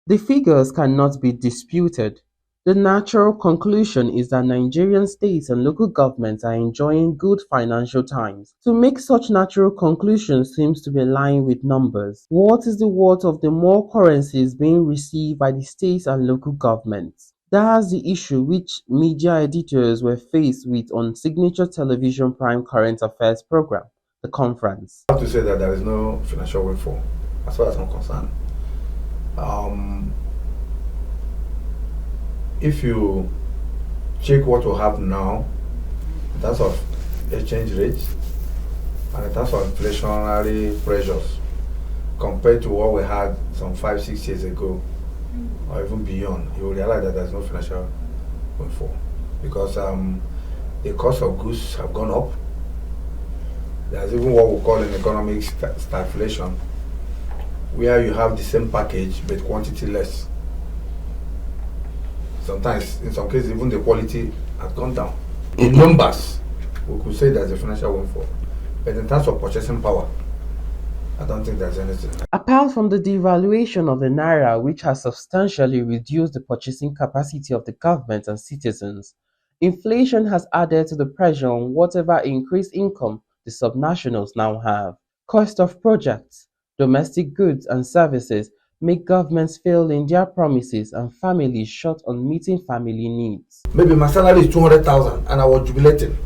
The figures cannot be disputed. The natural conclusion is that Nigerian states and local governments are enjoying good financial times. To make such natural conclusions seems to be lying with numbers. What is the worth of the more currencies being received by the states and local governments? That's the issue which media editors were faced with on Signature Television Prime Current Affairs program, The Conference. I have to say that there is no financial windfall, as far as I'm concerned. If you check what we have now in terms of exchange rates and in terms of inflationary pressures compared to what we had some 5-6 years ago or even beyond, you will realize that there's no financial windfall because the cost of goods have gone up. There's even what we call an economic stagflation, where you have the same package but quantity less. Sometimes, in some cases, even the quality has gone down. In numbers, we could say there's a financial windfall. But in terms of purchasing power, I don't think there's anything. Apart from the devaluation of the naira, which has substantially reduced the purchasing capacity of the government and citizens, inflation has added to the pressure on whatever increased income the subnationals now have. Cost of projects, domestic goods and services make governments fail in their promises and families short on meeting family needs. Maybe my salary is 200,000 and I was jubilating.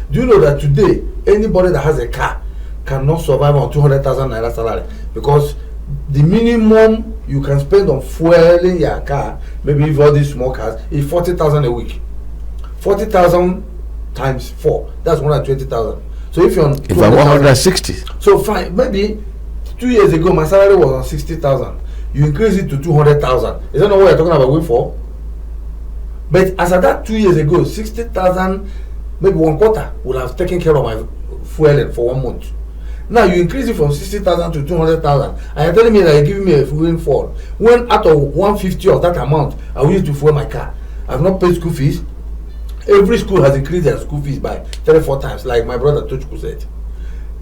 Do you know that today, anybody that has a car cannot survive on 200,000 naira salary? Because the minimum you can spend on fueling your car, maybe if all these small cars, is 40,000 a week. 40,000 times 4, that's 120,000. So if you're on, if I'm 160, so fine, maybe 2 years ago my salary was on 60,000. You increase it to 200,000. Is that not what you're talking about windfall? But as at that 2 years ago, 60,000, maybe one quarter would have taken care of my fueling for 1 month. Now you increase it from 60,000 to 200,000, and you're telling me that you're giving me a windfall. When out of 150 of that amount, I will use to fuel my car. I've not paid school fees. Every school has increased their school fees by 3-4 times, like my brother Tochukwu said.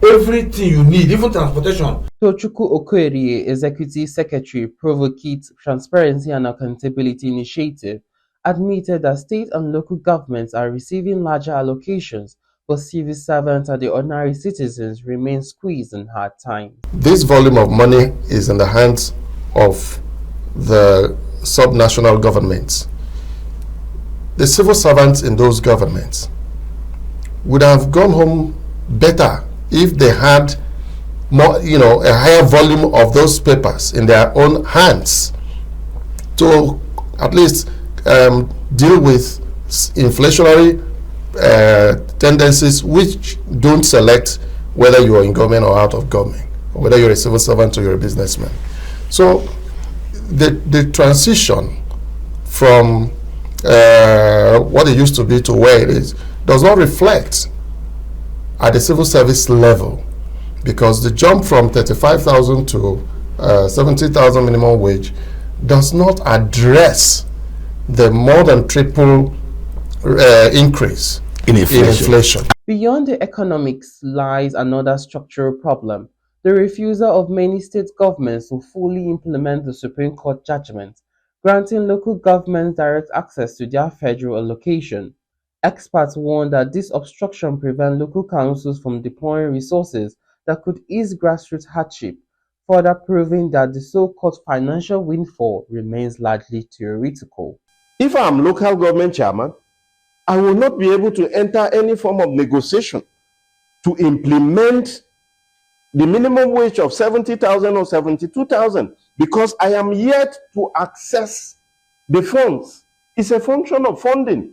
Everything you need, even transportation. Tochukwu Okorie, Executive Secretary, Provocate Transparency and Accountability Initiative, admitted that state and local governments are receiving larger allocations, but civil servants and the ordinary citizens remain squeezed in hard times. This volume of money is in the hands of the subnational governments. The civil servants in those governments would have gone home better if they had more, a higher volume of those papers in their own hands to at least deal with inflationary tendencies which don't select whether you are in government or out of government, or whether you're a civil servant or you're a businessman. So the transition from what it used to be to where it is does not reflect at the civil service level, because the jump from 35,000 to 70,000 minimum wage does not address the more than triple increase in inflation. Beyond the economics lies another structural problem: the refusal of many state governments to fully implement the Supreme Court judgment granting local governments direct access to their federal allocation. Experts warn that this obstruction prevents local councils from deploying resources that could ease grassroots hardship, further proving that the so-called financial windfall remains largely theoretical. If I'm local government chairman, I will not be able to enter any form of negotiation to implement the minimum wage of 70,000 or 72,000 because I am yet to access the funds. It's a function of funding.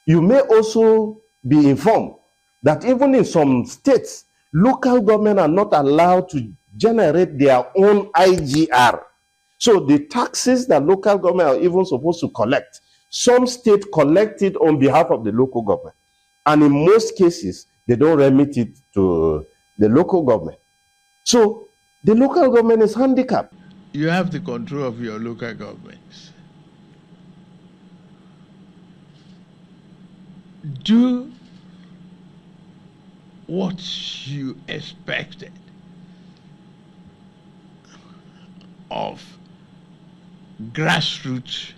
You may also be informed that even in some states, local government are not allowed to generate their own IGR. So the taxes that local government are even supposed to collect, some states collect it on behalf of the local government. And in most cases, they don't remit it to the local government. So the local government is handicapped. You have the control of your local governments. Do what you expected of grassroots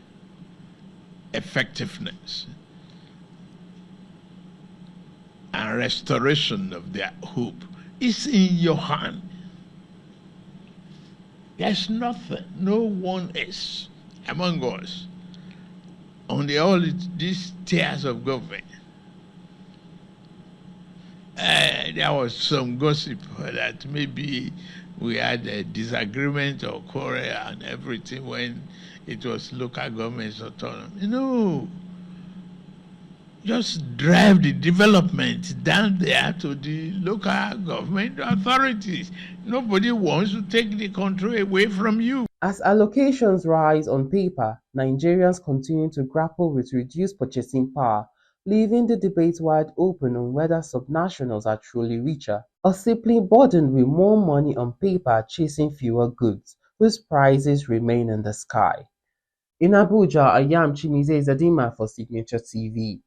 effectiveness and restoration of their hope is in your hand. There's nothing, no one is among us on all these tiers of government. There was some gossip that maybe we had a disagreement or quarrel and everything when it was local government's autonomy. No. Just drive the development down there to the local government authorities. Nobody wants to take the control away from you. As allocations rise on paper, Nigerians continue to grapple with reduced purchasing power, leaving the debate wide open on whether subnationals are truly richer, or simply burdened with more money on paper chasing fewer goods, whose prices remain in the sky. In Abuja, I am Chimize Zadima for Signature TV.